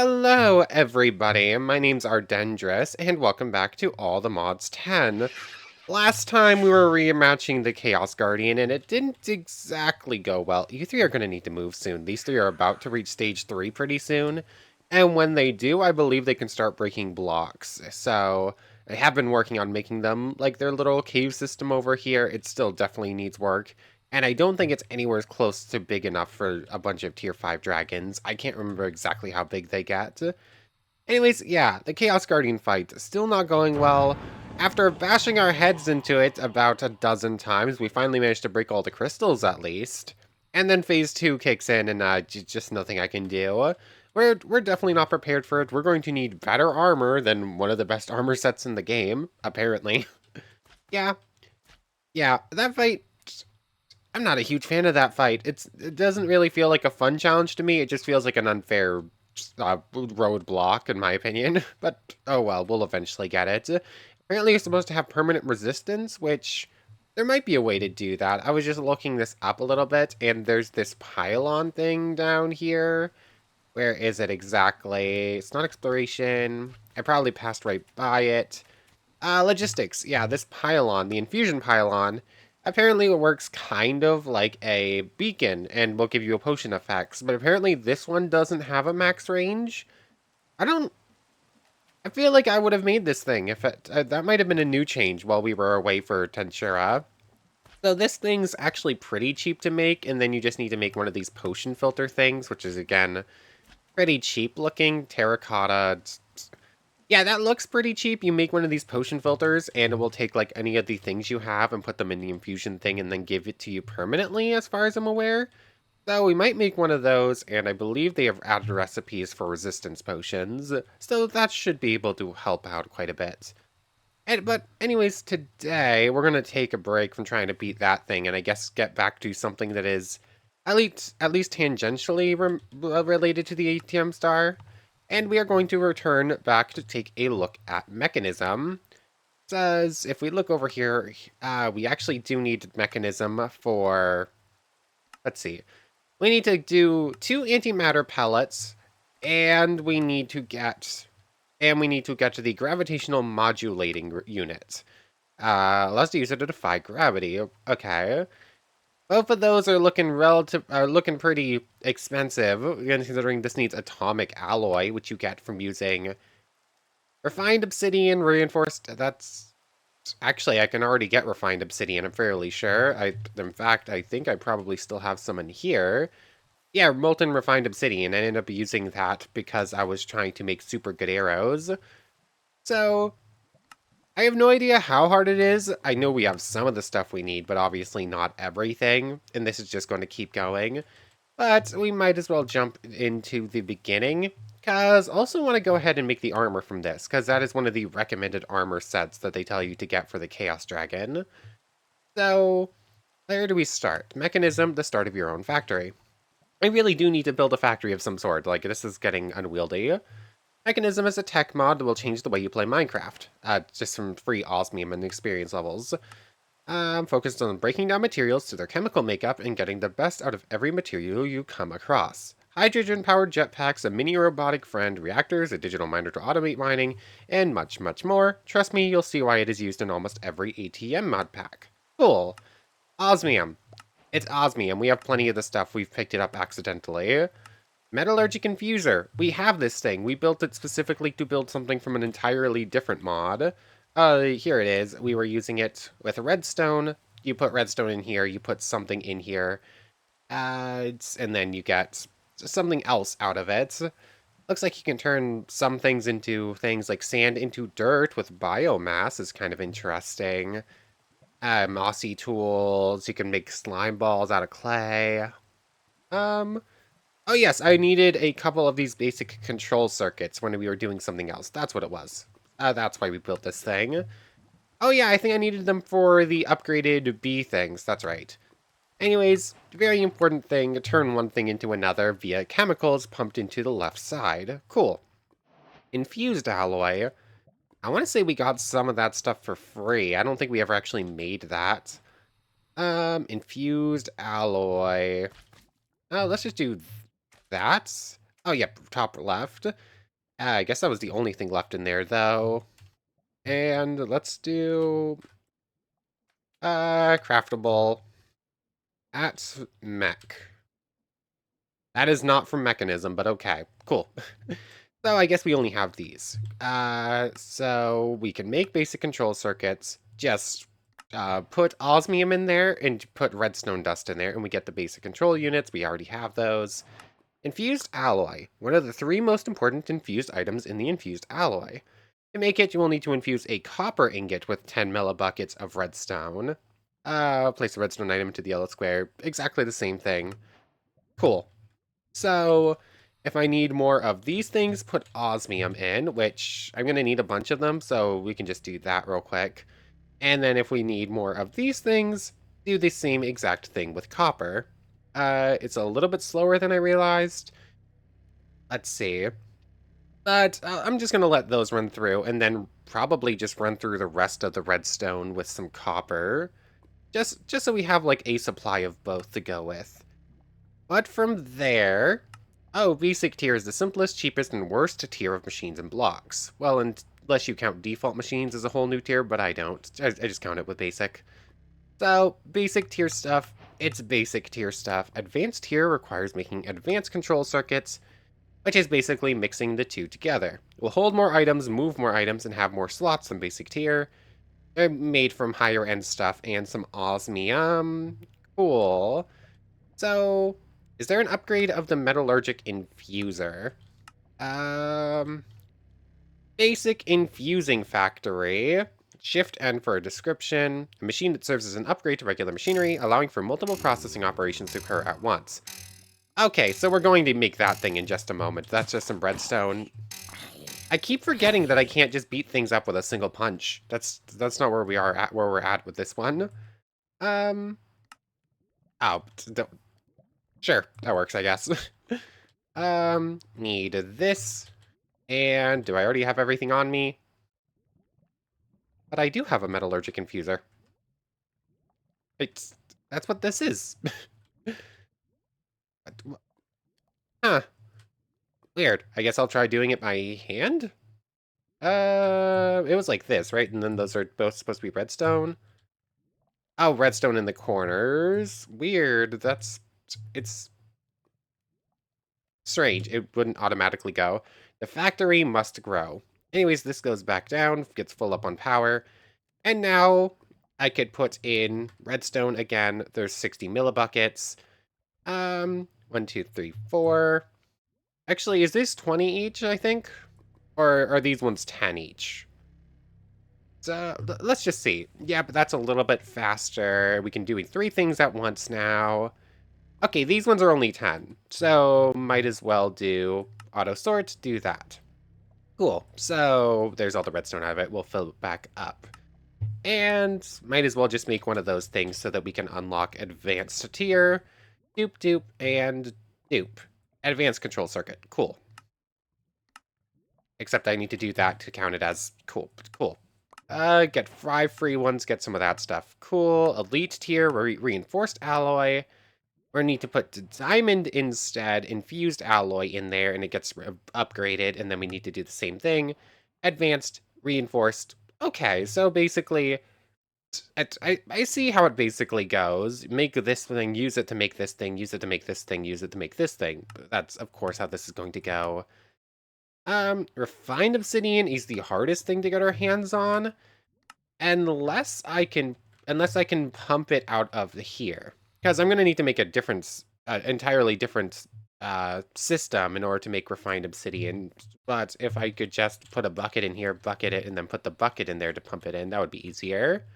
Hello, everybody. My name's Ardendris, and welcome back to All the Mods 10. Last time we were rematching the Chaos Guardian, and it didn't exactly go well. You three are going to need to move soon. These three are about to reach stage 3 pretty soon, and when they do, I believe they can start breaking blocks. So, I have been working on making them like their little cave system over here. It still definitely needs work. And I don't think it's anywhere close to big enough for a bunch of tier 5 dragons. I can't remember exactly how big they get. Anyways, yeah, the Chaos Guardian fight still not going well. After bashing our heads into it about a dozen times, we finally managed to break all the crystals at least. And then phase 2 kicks in and just nothing I can do. We're definitely not prepared for it. We're going to need better armor than one of the best armor sets in the game, apparently. Yeah, yeah, that fight, I'm not a huge fan of that fight. It doesn't really feel like a fun challenge to me. It just feels like an unfair roadblock, in my opinion. But oh well, we'll eventually get it. Apparently, you're supposed to have permanent resistance, which there might be a way to do that. I was just looking this up a little bit, and there's this pylon thing down here. Where is it exactly? It's not exploration. I probably passed right by it. Logistics. Yeah, this pylon, the infusion pylon, apparently it works kind of like a beacon and will give you a potion effects, but apparently this one doesn't have a max range. I don't... I feel like I would have made this thing if it... that might have been a new change while we were away for Tensura. So this thing's actually pretty cheap to make, and then you just need to make one of these potion filter things, which is, again, pretty cheap looking. Terracotta... Yeah, that looks pretty cheap. You make one of these potion filters, and it will take, like, any of the things you have and put them in the infusion thing and then give it to you permanently, as far as I'm aware. So we might make one of those, and I believe they have added recipes for resistance potions, so that should be able to help out quite a bit. But anyways, today we're going to take a break from trying to beat that thing, and I guess get back to something that is at least tangentially related to the ATM star. And we are going to return back to take a look at Mekanism. It says, if we look over here, we actually do need Mekanism for, let's see, we need to do 2 antimatter pellets, and we need to get to the gravitational modulating unit. Let's use it to defy gravity. Okay. Both of those are looking pretty expensive, considering this needs atomic alloy, which you get from using refined obsidian, reinforced. That's actually, I can already get refined obsidian. I'm fairly sure. In fact, I think I probably still have some in here. Yeah, molten refined obsidian. I ended up using that because I was trying to make super good arrows. So I have no idea how hard it is. I know we have some of the stuff we need, but obviously not everything, and this is just going to keep going. But we might as well jump into the beginning, because I also want to go ahead and make the armor from this, because that is one of the recommended armor sets that they tell you to get for the Chaos Dragon. So, where do we start? Mekanism, the start of your own factory. I really do need to build a factory of some sort, like this is getting unwieldy. Mekanism is a tech mod that will change the way you play Minecraft. Just some free osmium and experience levels. I'm focused on breaking down materials to their chemical makeup and getting the best out of every material you come across. Hydrogen-powered jetpacks, a mini robotic friend, reactors, a digital miner to automate mining, and much, much more. Trust me, you'll see why it is used in almost every ATM mod pack. Cool. Osmium. It's osmium. We have plenty of the stuff. We've picked it up accidentally. Metallurgic Infuser. We have this thing. We built it specifically to build something from an entirely different mod. Here it is. We were using it with redstone. You put redstone in here, you put something in here, and then you get something else out of it. Looks like you can turn some things into things like sand into dirt with biomass is kind of interesting. Mossy tools. You can make slime balls out of clay. Oh yes, I needed a couple of these basic control circuits when we were doing something else. That's what it was. That's why we built this thing. Oh yeah, I think I needed them for the upgraded bee things. That's right. Anyways, very important thing, turn one thing into another via chemicals pumped into the left side. Cool. Infused alloy. I want to say we got some of that stuff for free. I don't think we ever actually made that. Infused alloy. Oh, let's just do that. Oh, yeah, top left. I guess that was the only thing left in there, though. And let's do craftable at mech. That is not from Mekanism, but okay, cool. So I guess we only have these. So we can make basic control circuits, just put osmium in there and put redstone dust in there, and we get the basic control units. We already have those. Infused alloy, one of the three most important infused items in the infused alloy. To make it, you will need to infuse a copper ingot with 10 millibuckets of redstone. Place a redstone item into the yellow square. Exactly the same thing. Cool. So, if I need more of these things, put osmium in, which I'm going to need a bunch of them, so we can just do that real quick. And then if we need more of these things, do the same exact thing with copper. It's a little bit slower than I realized. Let's see. But I'm just going to let those run through, and then probably just run through the rest of the redstone with some copper. Just so we have, like, a supply of both to go with. But from there... Oh, basic tier is the simplest, cheapest, and worst tier of machines and blocks. Well, unless you count default machines as a whole new tier, but I don't. I just count it with basic. So, basic tier stuff, it's basic tier stuff. Advanced tier requires making advanced control circuits, which is basically mixing the two together. We'll hold more items, move more items, and have more slots than basic tier. They're made from higher end stuff and some osmium. Cool. So, is there an upgrade of the metallurgic infuser? Um, Basic infusing factory. Shift N for a description. A machine that serves as an upgrade to regular machinery, allowing for multiple processing operations to occur at once. Okay, so we're going to make that thing in just a moment. That's just some redstone. I keep forgetting that I can't just beat things up with a single punch. That's not where we are at, where we're at with this one. Um, oh, sure, that works, I guess. Need this. And do I already have everything on me? But I do have a metallurgic infuser. It's that's what this is. Huh. Weird. I guess I'll try doing it by hand? It was like this, right? And then those are both supposed to be redstone. Oh, redstone in the corners. Weird. It's strange. It wouldn't automatically go. The factory must grow. Anyways, this goes back down, gets full up on power. And now I could put in redstone again. There's 60 millibuckets. 1, 2, 3, 4. Actually, is this 20 each, I think? Or are these ones 10 each? So let's just see. Yeah, but that's a little bit faster. We can do 3 things at once now. Okay, these ones are only 10. So might as well do auto sort, do that. Cool. So there's all the redstone out of it. We'll fill it back up. And might as well just make one of those things so that we can unlock advanced tier. Doop, doop, and doop. Advanced control circuit. Cool. Except I need to do that to count it as cool. Cool. Get 5 free ones, get some of that stuff. Cool. Elite tier, reinforced alloy. We're going to need to put diamond instead, infused alloy in there, and it gets upgraded, and then we need to do the same thing. Advanced, reinforced. Okay, so basically, I see how it basically goes. Make this thing, use it to make this thing, use it to make this thing, use it to make this thing. That's, of course, how this is going to go. Refined obsidian is the hardest thing to get our hands on, unless I can pump it out of here. Because I'm going to need to make a different, entirely different system in order to make refined obsidian. But if I could just put a bucket in here, bucket it, and then put the bucket in there to pump it in, that would be easier.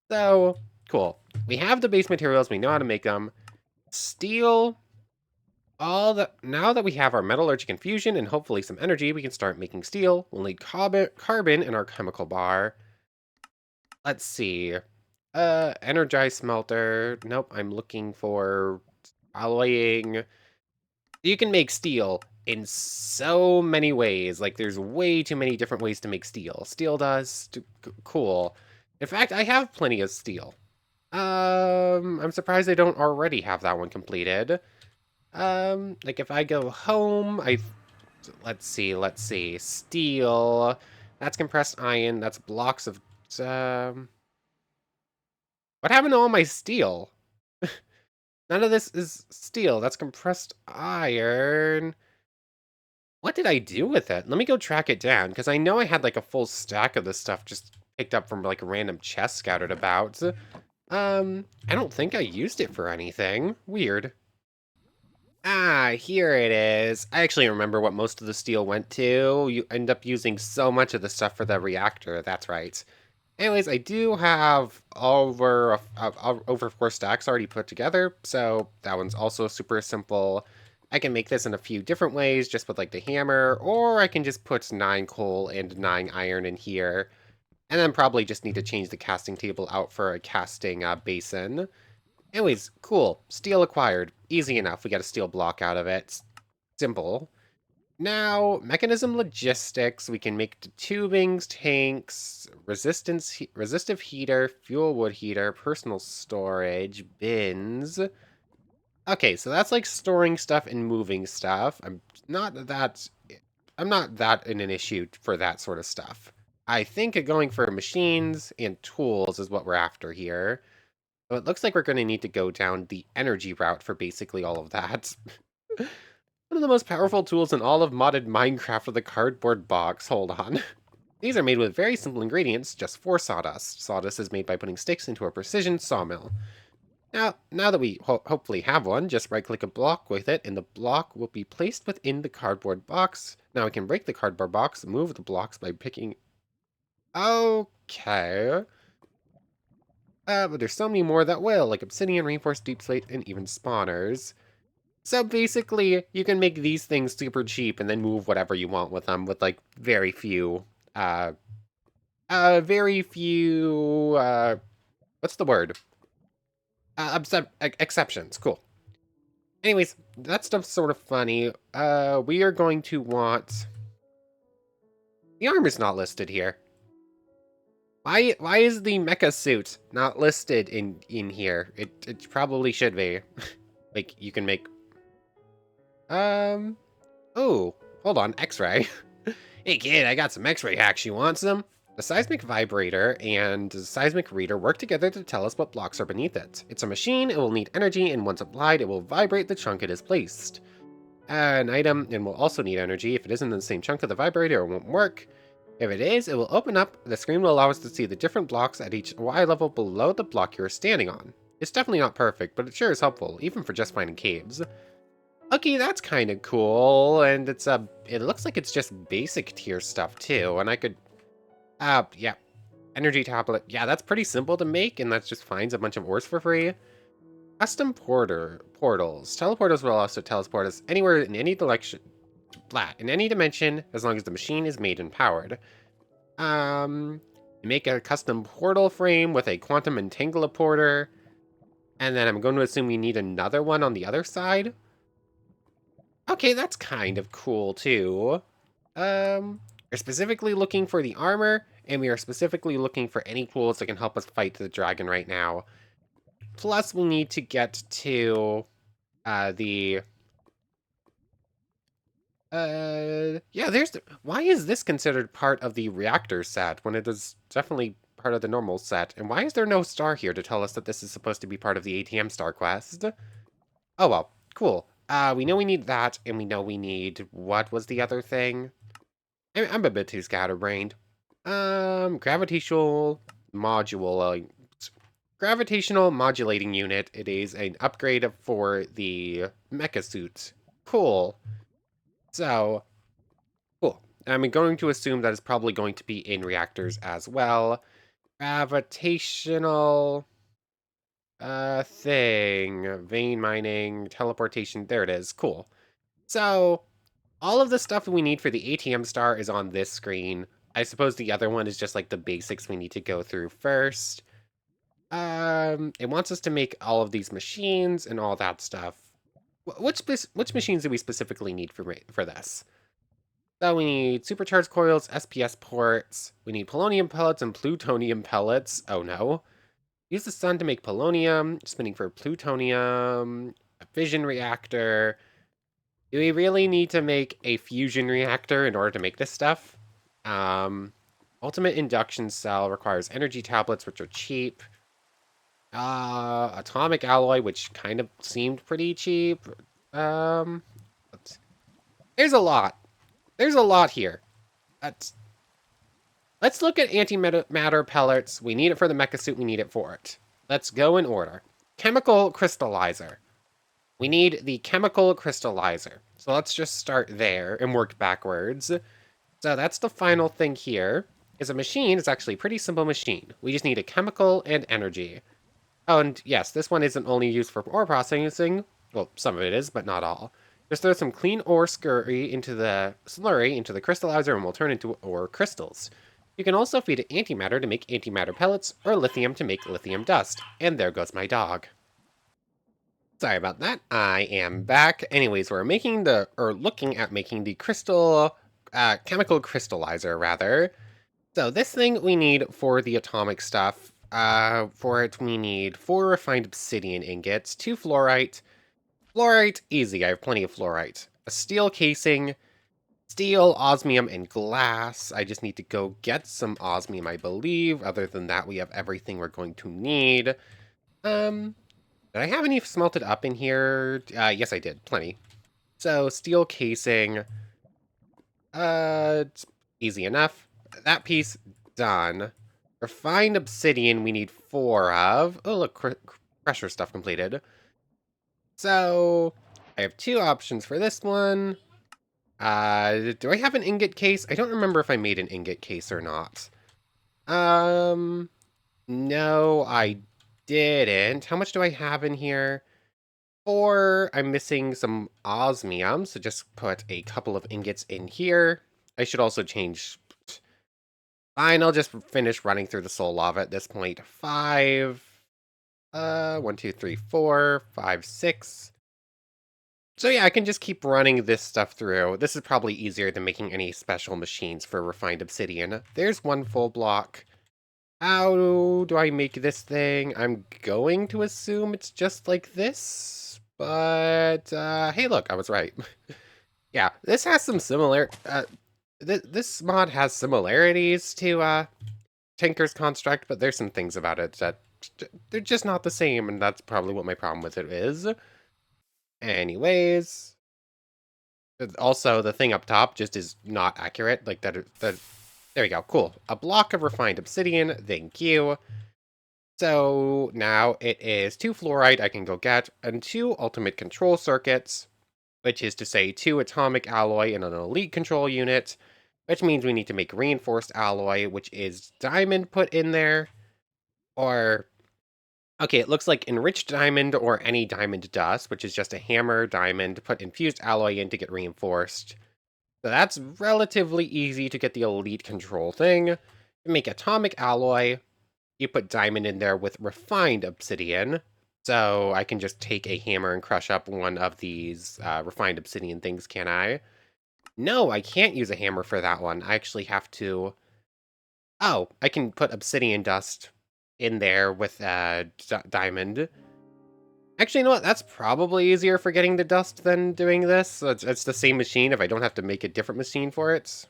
So, cool. We have the base materials, we know how to make them. Steel, now that we have our metallurgic infusion and hopefully some energy, we can start making steel. We'll need carbon in our chemical bar. Let's see. Energized smelter. Nope, I'm looking for alloying. You can make steel in so many ways. Like, there's way too many different ways to make steel. Steel dust. Cool. In fact, I have plenty of steel. I'm surprised I don't already have that one completed. Like, if I go home, I let's see. Steel. That's compressed iron. That's blocks of... Um, what happened to all my steel? None of this is steel. That's compressed iron. What did I do with it? Let me go track it down, because I know I had like a full stack of this stuff just picked up from like a random chest scattered about. I don't think I used it for anything. Weird. Ah, here it is. I actually remember what most of the steel went to. You end up using so much of the stuff for the reactor, that's right. Anyways, I do have over 4 stacks already put together, so that one's also super simple. I can make this in a few different ways, just with like the hammer, or I can just put 9 coal and 9 iron in here, and then probably just need to change the casting table out for a casting basin. Anyways, cool. Steel acquired. Easy enough. We got a steel block out of it. Simple. Now, mechanism logistics, we can make the tubings, tanks, resistive heater, fuel wood heater, personal storage, bins. Okay, so that's like storing stuff and moving stuff. Not that I'm not that in an issue for that sort of stuff. I think going for machines and tools is what we're after here. So it looks like we're going to need to go down the energy route for basically all of that. One of the most powerful tools in all of modded Minecraft are the cardboard box. Hold on. These are made with very simple ingredients, just 4 sawdust. Sawdust is made by putting sticks into a precision sawmill. Now that we hopefully have one, just right-click a block with it, and the block will be placed within the cardboard box. Now we can break the cardboard box and move the blocks by picking... Okay. But there's so many more that will, like obsidian, reinforced deep slate, and even spawners. So basically, you can make these things super cheap and then move whatever you want with them with like uh, very few, what's the word? Exceptions. Cool. Anyways, that stuff's sort of funny. We are going to want... The armor's not listed here. Why is the mecha suit not listed in here? It probably should be. Like, you can make... Um... Oh, hold on, X-ray. Hey kid, I got some X-ray hacks, you want some? The seismic vibrator and the seismic reader work together to tell us what blocks are beneath it. It's a machine, it will need energy, and once applied, it will vibrate the chunk it is placed. An item, and will also need energy. If it isn't in the same chunk of the vibrator, it won't work. If it is, it will open up. The screen will allow us to see the different blocks at each Y level below the block you're standing on. It's definitely not perfect, but it sure is helpful, even for just finding caves. Okay, that's kind of cool, and it looks like it's just basic tier stuff too, and I could, yeah, energy tablet, yeah, that's pretty simple to make, and that just finds a bunch of ores for free. Custom portals. Teleporters will also teleport us anywhere in any direction, in any dimension, as long as the machine is made and powered. Make a custom portal frame with a quantum entangleporter, and then I'm going to assume we need another one on the other side. Okay, that's kind of cool, too. We're specifically looking for the armor, and we are specifically looking for any tools that can help us fight the dragon right now. Plus, we need to get to, yeah, why is this considered part of the reactor set when it is definitely part of the normal set? And why is there no star here to tell us that this is supposed to be part of the ATM star quest? Oh well, cool. We know we need that, and we know we need... What was the other thing? I'm a bit too scatterbrained. Gravitational module... gravitational modulating unit. It is an upgrade for the mecha suit. Cool. So, cool. I'm going to assume that it's probably going to be in reactors as well. Gravitational... thing. Vein mining, teleportation. There it is. Cool. So, all of the stuff we need for the ATM star is on this screen. I suppose the other one is just like the basics we need to go through first. It wants us to make all of these machines and all that stuff. Which machines do we specifically need for this? So we need supercharged coils, SPS ports. We need polonium pellets and plutonium pellets. Oh no. Use the sun to make polonium, spinning for plutonium, a fission reactor. Do we really need to make a fusion reactor in order to make this stuff? Um, Ultimate induction cell requires energy tablets, which are cheap. Atomic alloy, which kind of seemed pretty cheap. Um, there's a lot. There's a lot here. That's, let's look at antimatter pellets. We need it for the mecha suit. We need it for it. Let's go in order. Chemical crystallizer. We need the chemical crystallizer. So let's just start there and work backwards. So that's the final thing here. Is a machine. It's actually a pretty simple machine. We just need a chemical and energy. Oh, and yes, this one isn't only used for ore processing. Well, some of it is, but not all. Just throw some clean ore slurry into the crystallizer and we'll turn into ore crystals. You can also feed it antimatter to make antimatter pellets or lithium to make lithium dust. And there goes my dog. Sorry about that. I am back. Anyways, we're looking at making the chemical crystallizer rather. So this thing we need for the atomic stuff. For it, we need 4 refined obsidian ingots, 2 fluorite. Fluorite, easy, I have plenty of fluorite. A steel casing, steel, osmium, and glass. I just need to go get some osmium, I believe. Other than that, we have everything we're going to need. Did I have any smelted up in here? Yes, I did, plenty. So, steel casing, it's easy enough. That piece, done. Refined obsidian, we need 4 of. Oh, look, pressure stuff completed. So, I have 2 options for this one. Do I have an ingot case? I don't remember if I made an ingot case or not. No, I didn't. How much do I have in here? 4. I'm missing some osmium, so just put a couple of ingots in here. I should also change. Fine, I'll just finish running through the soul lava at this point. 5. 1, 2, 3, 4, 5, 6. So yeah, I can just keep running this stuff through. This is probably easier than making any special machines for refined obsidian. There's 1 full block. How do I make this thing? I'm going to assume it's just like this, but hey, look, I was right. Yeah, this has some this mod has similarities to Tinker's Construct, but there's some things about it that they're just not the same, and that's probably what my problem with it is. Anyways, also the thing up top just is not accurate. Like that. There we go. Cool. A block of refined obsidian. Thank you. So now it is 2 fluorite I can go get, and 2 ultimate control circuits, which is to say 2 atomic alloy and an elite control unit, which means we need to make reinforced alloy, which is diamond put in there, or, okay, it looks like enriched diamond or any diamond dust, which is just a hammer diamond, put infused alloy in to get reinforced. So that's relatively easy to get the elite control thing. Make atomic alloy, you put diamond in there with refined obsidian. So I can just take a hammer and crush up one of these refined obsidian things, can I? No, I can't use a hammer for that one. I actually have to... Oh, I can put obsidian dust in there with diamond. Actually, you know what? That's probably easier for getting the dust than doing this. So it's the same machine if I don't have to make a different machine for it.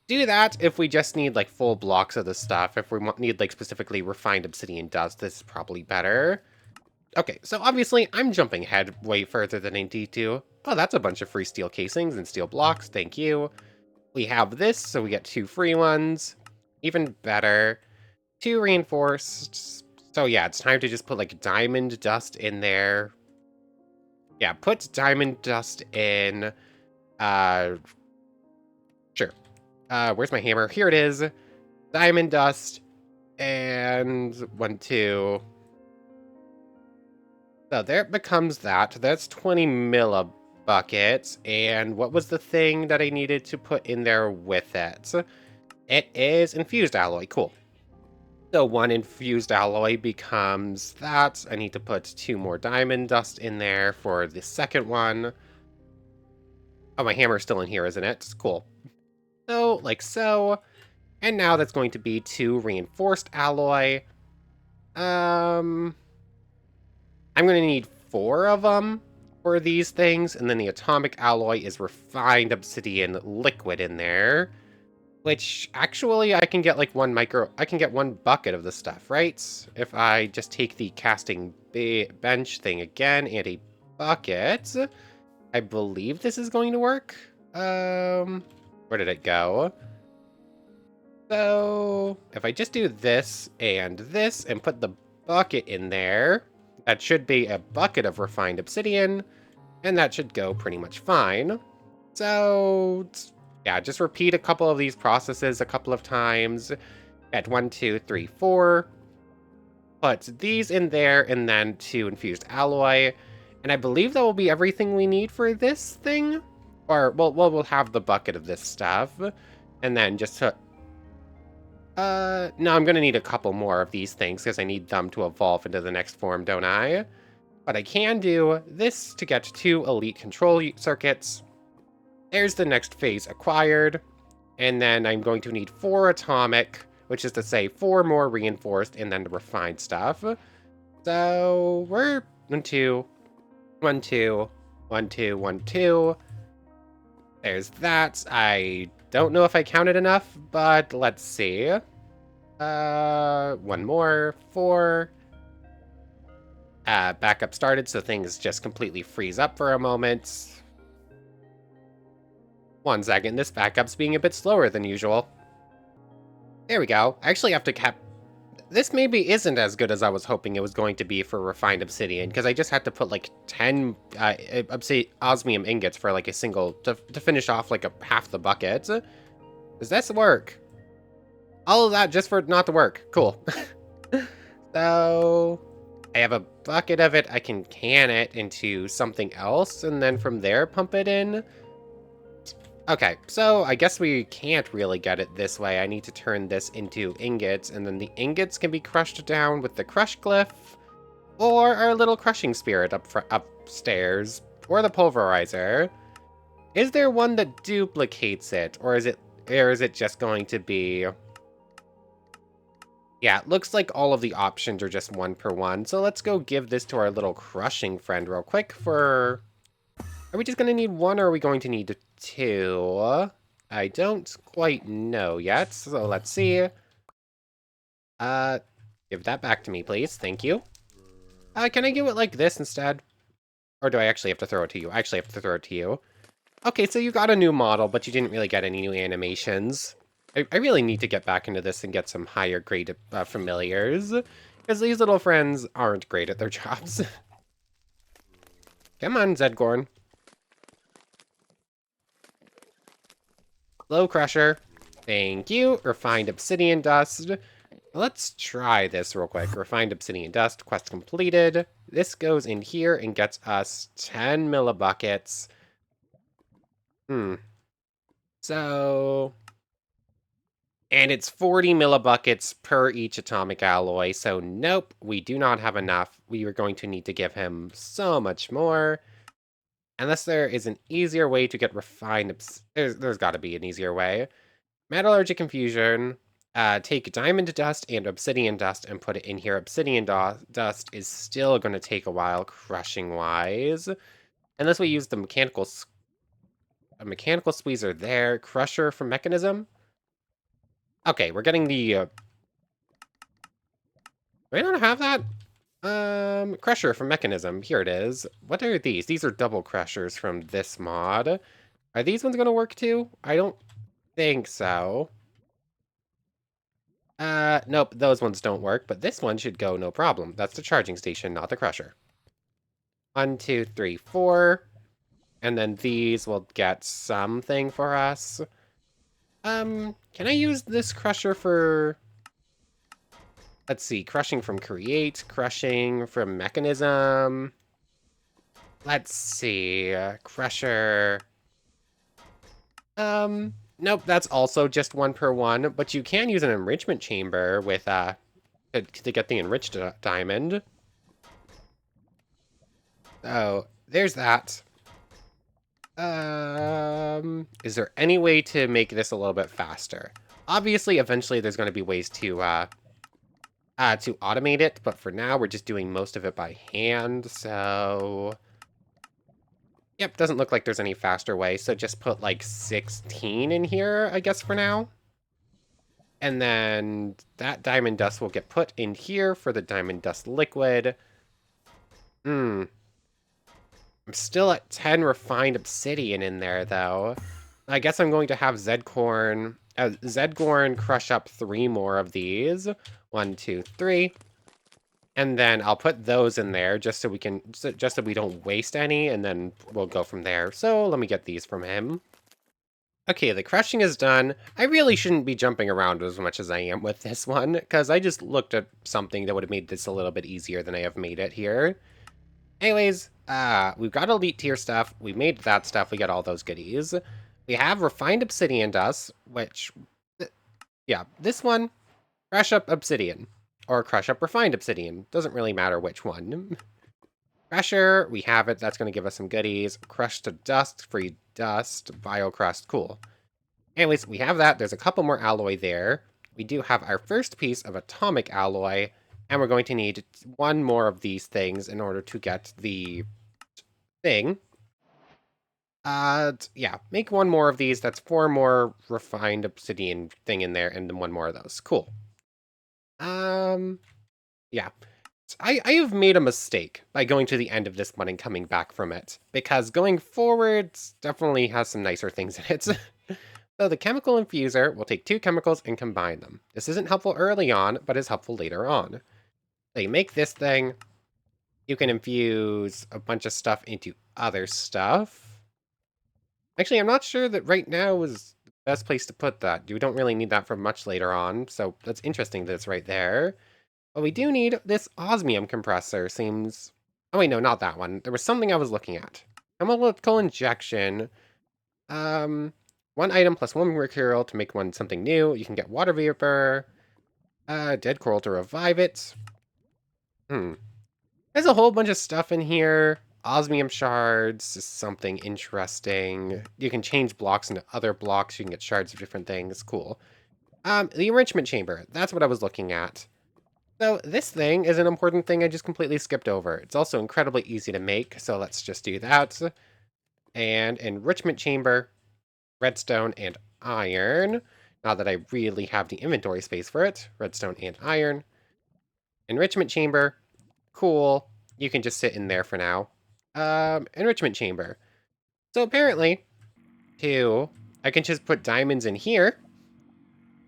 Do that if we just need like full blocks of the stuff. If we need like specifically refined obsidian dust, this is probably better. Okay, so obviously I'm jumping ahead way further than I need to. Oh, that's a bunch of free steel casings and steel blocks, thank you. We have this, so we get 2 free ones. Even better. 2 reinforced. So yeah, it's time to just put like diamond dust in there. Yeah, put diamond dust in. Sure. Where's my hammer? Here it is. Diamond dust. And 1, 2. So there it becomes that. That's 20 millibuckets. And what was the thing that I needed to put in there with it? It is infused alloy. Cool. So 1 infused alloy becomes that. I need to put 2 more diamond dust in there for the second one. Oh, my hammer's still in here, isn't it? Cool. So, like so. And now that's going to be 2 reinforced alloy. I'm going to need 4 of them. for these things, and then the atomic alloy is refined obsidian liquid in there. Which, actually, I can get like I can get one bucket of the stuff, right? If I just take the casting bench thing again and a bucket, I believe this is going to work. Where did it go? So, if I just do this and put the bucket in there, that should be a bucket of refined obsidian, and that should go pretty much fine. So, yeah, just repeat a couple of these processes a couple of times at 1, 2, 3, 4. Put these in there and then 2 infused alloy. And I believe that will be everything we need for this thing. Or, well, we'll have the bucket of this stuff. And then just no, I'm going to need a couple more of these things because I need them to evolve into the next form, don't I? But I can do this to get 2 elite control circuits. There's the next phase acquired. And then I'm going to need 4 atomic, which is to say 4 more reinforced and then the refined stuff. So we're 1, 2, 1, 2, 1, 2, 1, 2. There's that. I don't know if I counted enough, but let's see. 1 more, 4. Backup started, so things just completely freeze up for a moment. 1 second, this backup's being a bit slower than usual. There we go. I actually have to cap... This maybe isn't as good as I was hoping it was going to be for refined obsidian, because I just had to put like 10 osmium ingots for like a single... to finish off like half the bucket. Does this work? All of that just for it not to work. Cool. So... I have a bucket of it. I can can it into something else, and then from there pump it in. Okay, so I guess we can't really get it this way. I need to turn this into ingots, and then the ingots can be crushed down with the crush glyph, or our little crushing spirit upstairs, or the pulverizer. Is there one that duplicates it, or is it just going to be... Yeah, it looks like all of the options are just 1 per 1, so let's go give this to our little crushing friend real quick for... Are we just going to need 1, or are we going to need 2? I don't quite know yet, so let's see. Give that back to me, please. Thank you. Can I give it like this instead? Or do I actually have to throw it to you? I actually have to throw it to you. Okay, so you got a new model, but you didn't really get any new animations. I really need to get back into this and get some higher grade familiars, because these little friends aren't great at their jobs. Come on, Zedgorn. Low crusher. Thank you. Refined obsidian dust. Let's try this real quick. Refined obsidian dust. Quest completed. This goes in here and gets us 10 millibuckets. So... And it's 40 millibuckets per each atomic alloy, so nope, we do not have enough. We are going to need to give him so much more. Unless there is an easier way to get refined... There's got to be an easier way. Metallurgic infusion. Take diamond dust and obsidian dust and put it in here. Obsidian dust is still going to take a while, crushing-wise. Unless we use the mechanical squeezer there. Crusher from Mekanism. Okay, we're getting the... do I not have that? Crusher from Mekanism. Here it is. What are these? These are double crushers from this mod. Are these ones going to work too? I don't think so. Nope, those ones don't work, but this one should go no problem. That's the charging station, not the crusher. 1, 2, 3, 4. And then these will get something for us. Can I use this crusher for... Let's see, crushing from Create, crushing from Mekanism. Let's see, crusher. Nope, that's also just 1 per 1, but you can use an enrichment chamber with, to get the enriched diamond. So, there's that. Is there any way to make this a little bit faster? Obviously, eventually there's going to be ways to automate it, but for now we're just doing most of it by hand, so... Yep, doesn't look like there's any faster way, so just put like 16 in here, I guess, for now. And then that diamond dust will get put in here for the diamond dust liquid. I'm still at 10 refined obsidian in there, though. I guess I'm going to have Zedgorn crush up 3 more of these. 1, 2, 3. And then I'll put those in there just so we can, just so we don't waste any, and then we'll go from there. So let me get these from him. Okay, the crushing is done. I really shouldn't be jumping around as much as I am with this one, because I just looked at something that would have made this a little bit easier than I have made it here. Anyways, we've got elite tier stuff. We made that stuff. We got all those goodies. We have refined obsidian dust, which, yeah, this one, crush up obsidian. Or crush up refined obsidian. Doesn't really matter which one. Pressure, we have it. That's going to give us some goodies. Crush to dust, free dust, biocrust, cool. Anyways, we have that. There's a couple more alloy there. We do have our first piece of atomic alloy, and we're going to need 1 more of these things in order to get the thing. Yeah, make 1 more of these. That's 4 more refined obsidian thing in there, and then 1 more of those. Cool. Yeah. I have made a mistake by going to the end of this one and coming back from it, because going forward definitely has some nicer things in it. So the chemical infuser will take 2 chemicals and combine them. This isn't helpful early on, but is helpful later on. So you make this thing, you can infuse a bunch of stuff into other stuff. Actually, I'm not sure that right now is the best place to put that. You don't really need that for much later on, so that's interesting that it's right there. But we do need this osmium compressor, seems... Oh wait, no, not that one. There was something I was looking at. Chemical injection. 1 item plus 1 material to make something new. You can get water vapor. Dead coral to revive it. There's a whole bunch of stuff in here. Osmium shards is something interesting. You can change blocks into other blocks. You can get shards of different things. Cool. The enrichment chamber. That's what I was looking at. So this thing is an important thing I just completely skipped over. It's also incredibly easy to make, so let's just do that. And enrichment chamber, redstone and iron. Now that I really have the inventory space for it, redstone and iron. Enrichment chamber, cool. You can just sit in there for now. Enrichment chamber. So apparently, I can just put diamonds in here.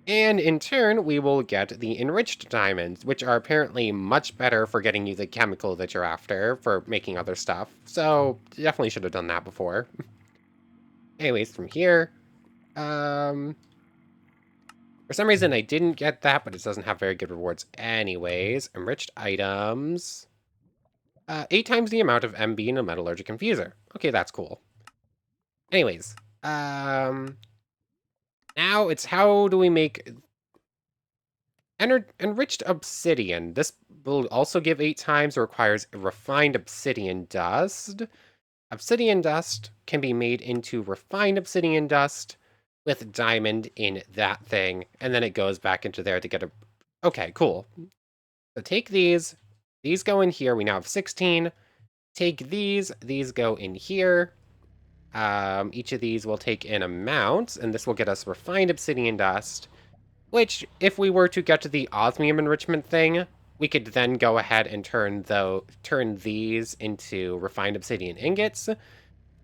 And in turn, we will get the enriched diamonds, which are apparently much better for getting you the chemical that you're after for making other stuff. So definitely should have done that before. Anyways, from here, for some reason I didn't get that, but it doesn't have very good rewards anyways. Enriched items. 8 times the amount of MB in a metallurgic infuser. Okay, that's cool. Anyways, now it's how do we make enriched obsidian. This will also give 8 times. It requires refined obsidian dust. Obsidian dust can be made into refined obsidian dust with diamond in that thing, and then it goes back into there to get a... Okay, cool. So take these. These go in here. We now have 16. Take these. These go in here. Each of these will take an amount, and this will get us refined obsidian dust. Which, if we were to get to the osmium enrichment thing, we could then go ahead and turn these into refined obsidian ingots.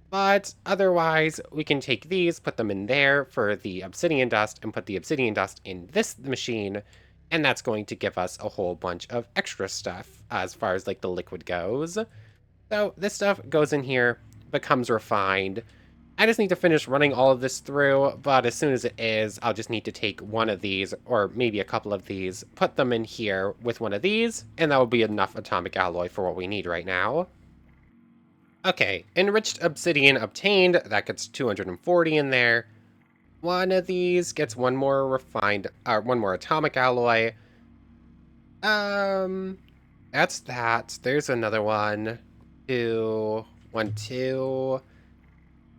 But otherwise, we can take these, put them in there for the obsidian dust, and put the obsidian dust in this machine, and that's going to give us a whole bunch of extra stuff as far as like the liquid goes. So this stuff goes in here, becomes refined. I just need to finish running all of this through, but as soon as it is, I'll just need to take one of these, or maybe a couple of these, put them in here with one of these, and that will be enough atomic alloy for what we need right now. Okay, enriched obsidian obtained. That gets 240 in there. One of these gets 1 more 1 more atomic alloy. That's that. There's another one. 2, 1, 2.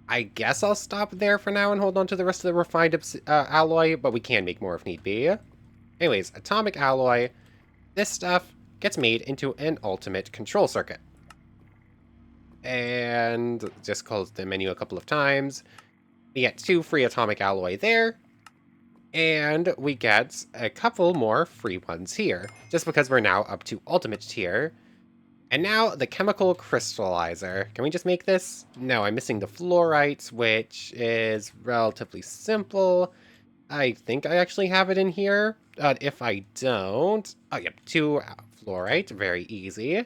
I guess I'll stop there for now and hold on to the rest of the refined alloy, but we can make more if need be. Anyways, atomic alloy. This stuff gets made into an ultimate control circuit. And just close the menu a couple of times. We get 2 free atomic alloy there. And we get a couple more free ones here, just because we're now up to ultimate tier. And now the chemical crystallizer. Can we just make this? No, I'm missing the fluorite, which is relatively simple. I think I actually have it in here. If I don't... Oh, yep, 2 fluorite. Very easy.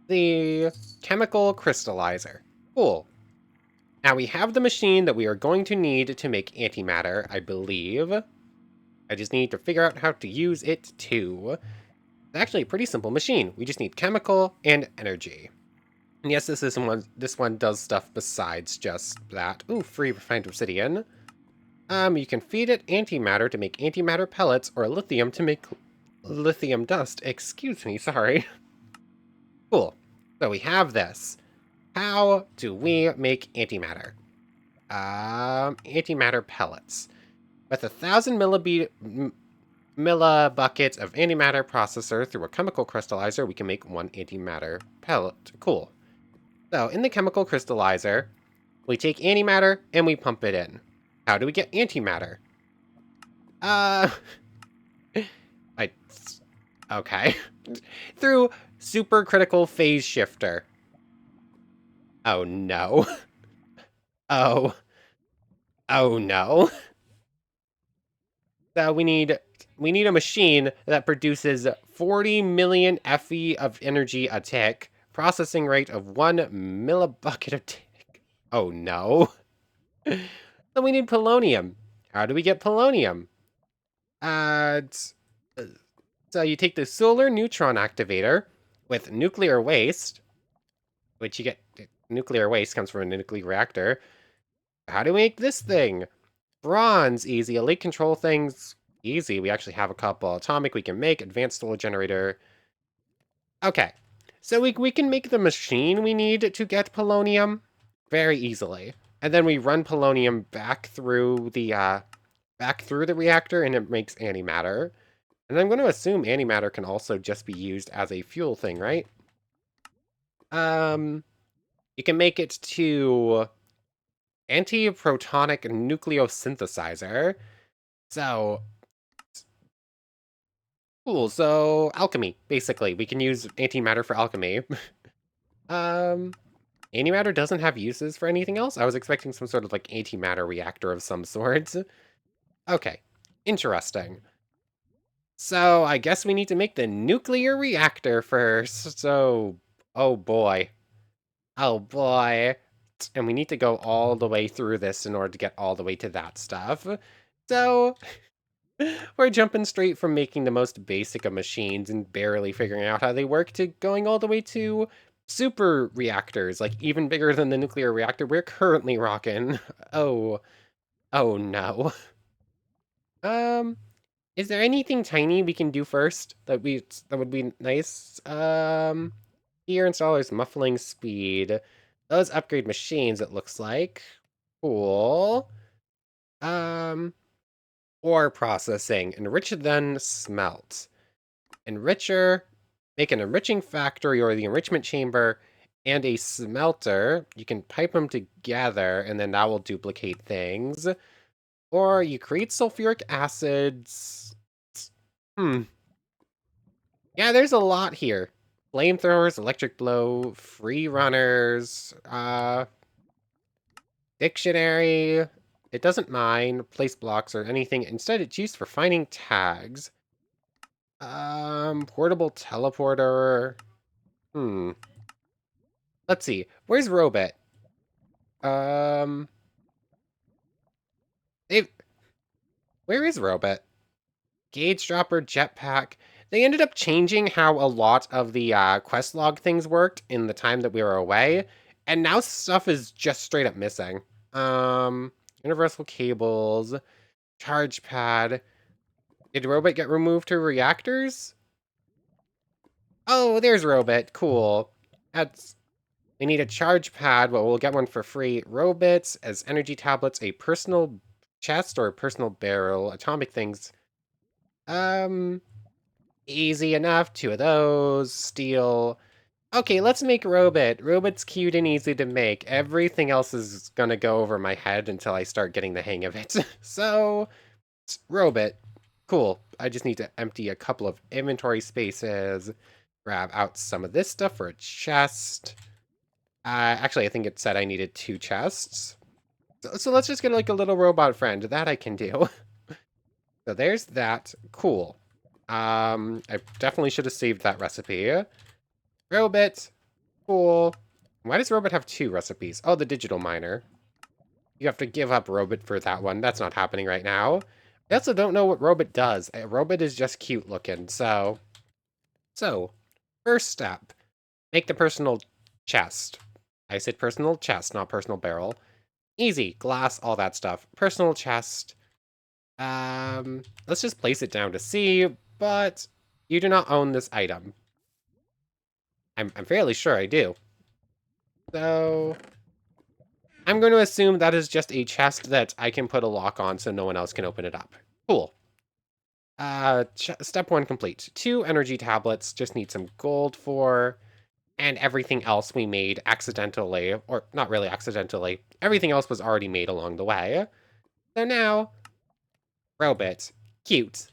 The chemical crystallizer. Cool. Now we have the machine that we are going to need to make antimatter, I believe. I just need to figure out how to use it too. It's actually a pretty simple machine. We just need chemical and energy. And yes, this one does stuff besides just that. Ooh, free refined obsidian. You can feed it antimatter to make antimatter pellets or lithium to make lithium dust. Excuse me, sorry. Cool. So we have this. How do we make antimatter? Antimatter pellets. With 1,000 millibuckets of antimatter processor through a chemical crystallizer, we can make 1 antimatter pellet. Cool. So, in the chemical crystallizer, we take antimatter and we pump it in. How do we get antimatter? I... Okay. Through supercritical phase shifter. Oh no. Oh. Oh no. So we need a machine that produces 40 million FE of energy a tick, processing rate of 1 millibucket a tick. Oh no. So we need polonium. How do we get polonium? Uh, so you take the solar neutron activator with nuclear waste, which you get, nuclear waste comes from a nuclear reactor. How do we make this thing? Bronze, easy. Elite control things, easy. We actually have a couple. Atomic we can make. Advanced solar generator. Okay. So we can make the machine we need to get polonium very easily. And then we run polonium back through the reactor and it makes antimatter. And I'm going to assume antimatter can also just be used as a fuel thing, right? You can make it to antiprotonic nucleosynthesizer. So, cool. So, alchemy, basically. We can use antimatter for alchemy. Antimatter doesn't have uses for anything else? I was expecting some sort of, like, antimatter reactor of some sort. Okay. Interesting. So, I guess we need to make the nuclear reactor first. So, oh boy. Oh boy. And we need to go all the way through this in order to get all the way to that stuff. So, we're jumping straight from making the most basic of machines and barely figuring out how they work to going all the way to super reactors, like even bigger than the nuclear reactor we're currently rocking. Oh, oh no. Um, is there anything tiny we can do first that would be nice? Gear installers muffling speed. Those upgrade machines, it looks like. Cool. Ore processing. Enrich then smelt. Enricher. Make an enriching factory or the enrichment chamber and a smelter. You can pipe them together and then that will duplicate things. Or you create sulfuric acids. Hmm. Yeah, there's a lot here. Flamethrowers, electric blow, free runners, dictionary. It doesn't mind place blocks or anything. Instead, it's used for finding tags. Portable teleporter. Hmm. Let's see. Where's Robit? Um, they. Where is Robit? Gauge dropper, jetpack. They ended up changing how a lot of the quest log things worked in the time that we were away, and now stuff is just straight up missing. Universal cables, charge pad. Did Robit get removed to reactors? Oh, there's Robit. Cool. That's... We need a charge pad, but we'll get one for free. Robits as energy tablets, a personal chest or a personal barrel, atomic things. Um, Easy enough. 2 of those. Steel. Okay, let's make Robit. Robit's cute and easy to make. Everything else is gonna go over my head until I start getting the hang of it. So, Robit. Cool. I just need to empty a couple of inventory spaces. Grab out some of this stuff for a chest. Actually, I think it said I needed 2 chests. So let's just get like a little robot friend. That I can do. So there's that. Cool. I definitely should have saved that recipe. Robit. Cool. Why does Robit have 2 recipes? Oh, the digital miner. You have to give up Robit for that one. That's not happening right now. I also don't know what Robit does. Robit is just cute looking, so... So, first step. Make the personal chest. I said personal chest, not personal barrel. Easy. Glass, all that stuff. Personal chest. Let's just place it down to C, but you do not own this item. I'm fairly sure I do. So, I'm going to assume that is just a chest that I can put a lock on so no one else can open it up. Cool. Step 1 complete. 2 energy tablets, just need some gold for, and everything else we made accidentally, or not really accidentally. Everything else was already made along the way. So now, Robit. Cute.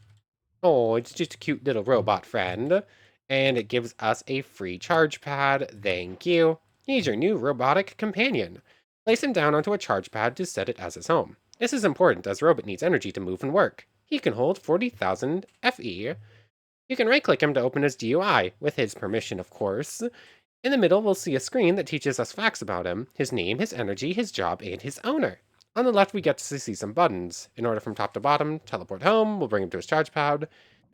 Oh, it's just a cute little robot friend. And it gives us a free charge pad. Thank you. He's your new robotic companion. Place him down onto a charge pad to set it as his home. This is important as Robit needs energy to move and work. He can hold 40,000 FE. You can right-click him to open his GUI, with his permission, of course. In the middle, we'll see a screen that teaches us facts about him, his name, his energy, his job, and his owner. On the left, we get to see some buttons. In order from top to bottom, teleport home, we'll bring him to his charge pad.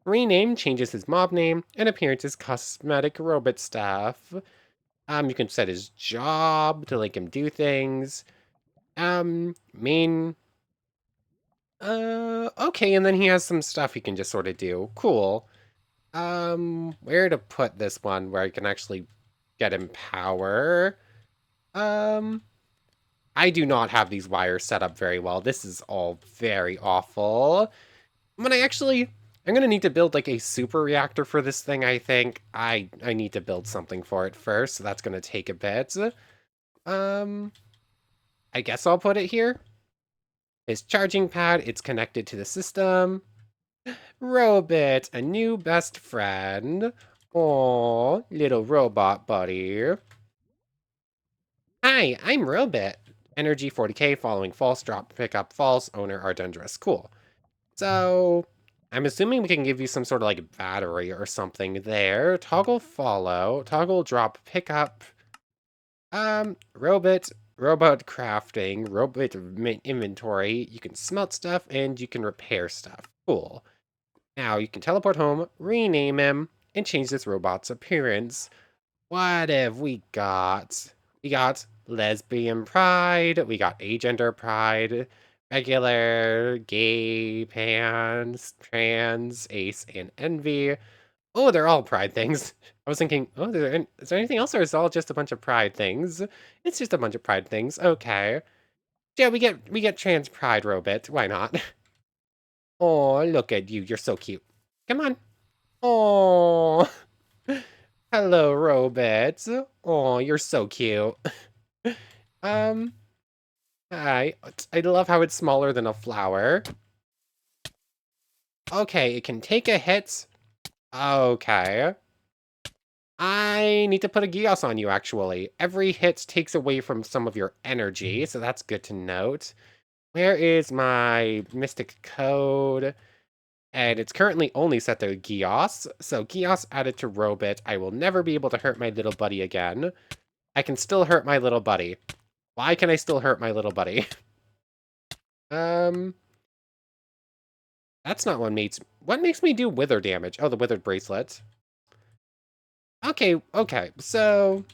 Rename changes his mob name, and appearances cosmetic robot stuff. You can set his job to make him do things. Main. Okay, and then he has some stuff he can just sort of do. Cool. Where to put this one where I can actually get him power? Um, I do not have these wires set up very well. This is all very awful. I'm gonna need to build like a super reactor for this thing, I think. I need to build something for it first, so that's gonna take a bit. Um, I guess I'll put it here. His charging pad, it's connected to the system. Robit, a new best friend. Aw, little robot buddy. Hi, I'm Robit. Energy 40k following false drop pickup false owner are dangerous. Cool. So I'm assuming we can give you some sort of like battery or something there. Toggle follow, toggle drop pickup. Robot crafting, robot inventory. You can smelt stuff and you can repair stuff. Cool. Now you can teleport home, rename him, and change this robot's appearance. What have we got? We got lesbian pride, we got agender pride, regular, gay, pans, trans, ace, and envy. Oh, they're all pride things. I was thinking, oh, is there anything else, or is it all just a bunch of pride things? It's just a bunch of pride things. Okay. Yeah, we get trans pride robot. Why not? Oh, look at you. You're so cute. Come on. Oh. Hello, robots. Oh, you're so cute. Um, hi. I love how it's smaller than a flower. Okay, it can take a hit. Okay. I need to put a Geos on you, actually. Every hit takes away from some of your energy, so that's good to note. Where is my Mystic Code? And it's currently only set to Geos, so Geos added to Robit. I will never be able to hurt my little buddy again. I can still hurt my little buddy. Why can I still hurt my little buddy? Um, that's not what makes me do wither damage? Oh, the withered bracelet. Okay, so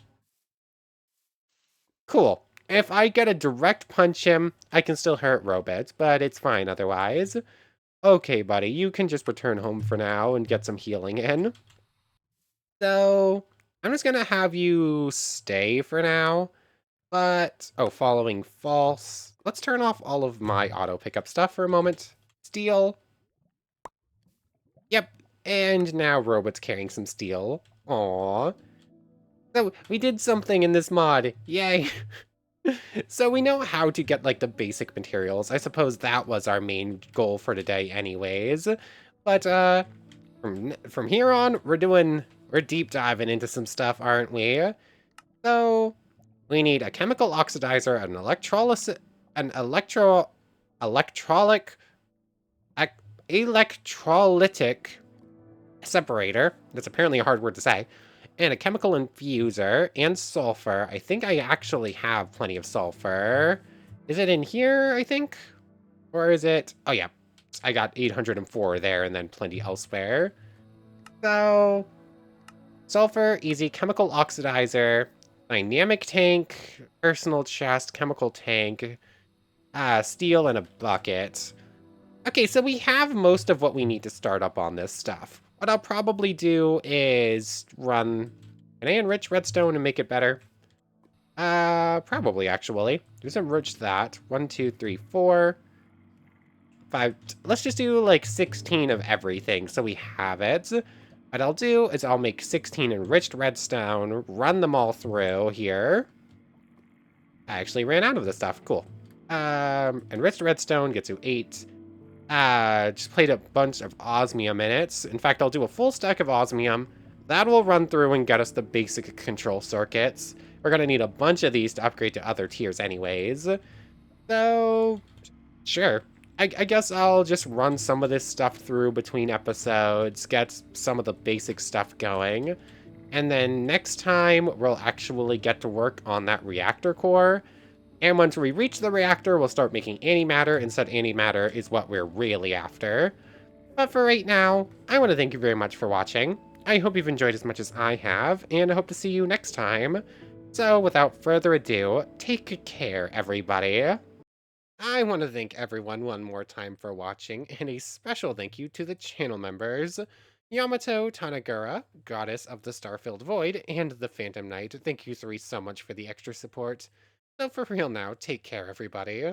cool. If I get a direct punch him, I can still hurt Robit, but it's fine otherwise. Okay, buddy, you can just return home for now and get some healing in. So, I'm just gonna have you stay for now. But, oh, following false. Let's turn off all of my auto pickup stuff for a moment. Steel. Yep. And now Robot's carrying some steel. Aww. So, we did something in this mod. Yay. So we know how to get, like, the basic materials. I suppose that was our main goal for today anyways. But, from here on, we're deep diving into some stuff, aren't we? So, we need a chemical oxidizer, an electrolysis, an electrolytic, electrolytic separator. That's apparently a hard word to say. And a chemical infuser and sulfur. I think I actually have plenty of sulfur. Is it in here, I think? Or is it... Oh, yeah. I got 804 there and then plenty elsewhere. So, sulfur, easy. Chemical oxidizer, dynamic tank, personal chest, chemical tank, steel, and a bucket. Okay, so we have most of what we need to start up on this stuff. What I'll probably do is run... Can I enrich redstone and make it better? Probably, actually. Just enrich that. 1, 2, 3, 4, 5... Let's just do, like, 16 of everything, so we have it. What I'll do is I'll make 16 enriched redstone, run them all through here. I actually ran out of this stuff. Cool. Enriched redstone gets you 8. Just played a bunch of osmium in it. In fact, I'll do a full stack of osmium. That will run through and get us the basic control circuits. We're gonna need a bunch of these to upgrade to other tiers anyways. So, sure. I guess I'll just run some of this stuff through between episodes, get some of the basic stuff going. And then next time, we'll actually get to work on that reactor core. And once we reach the reactor, we'll start making antimatter, and said antimatter is what we're really after. But for right now, I want to thank you very much for watching. I hope you've enjoyed as much as I have, and I hope to see you next time. So without further ado, take care, everybody. I want to thank everyone one more time for watching, and a special thank you to the channel members. Yamato Tanagura, Goddess of the Star-Filled Void, and the Phantom Knight. Thank you three so much for the extra support. So for real now, take care, everybody.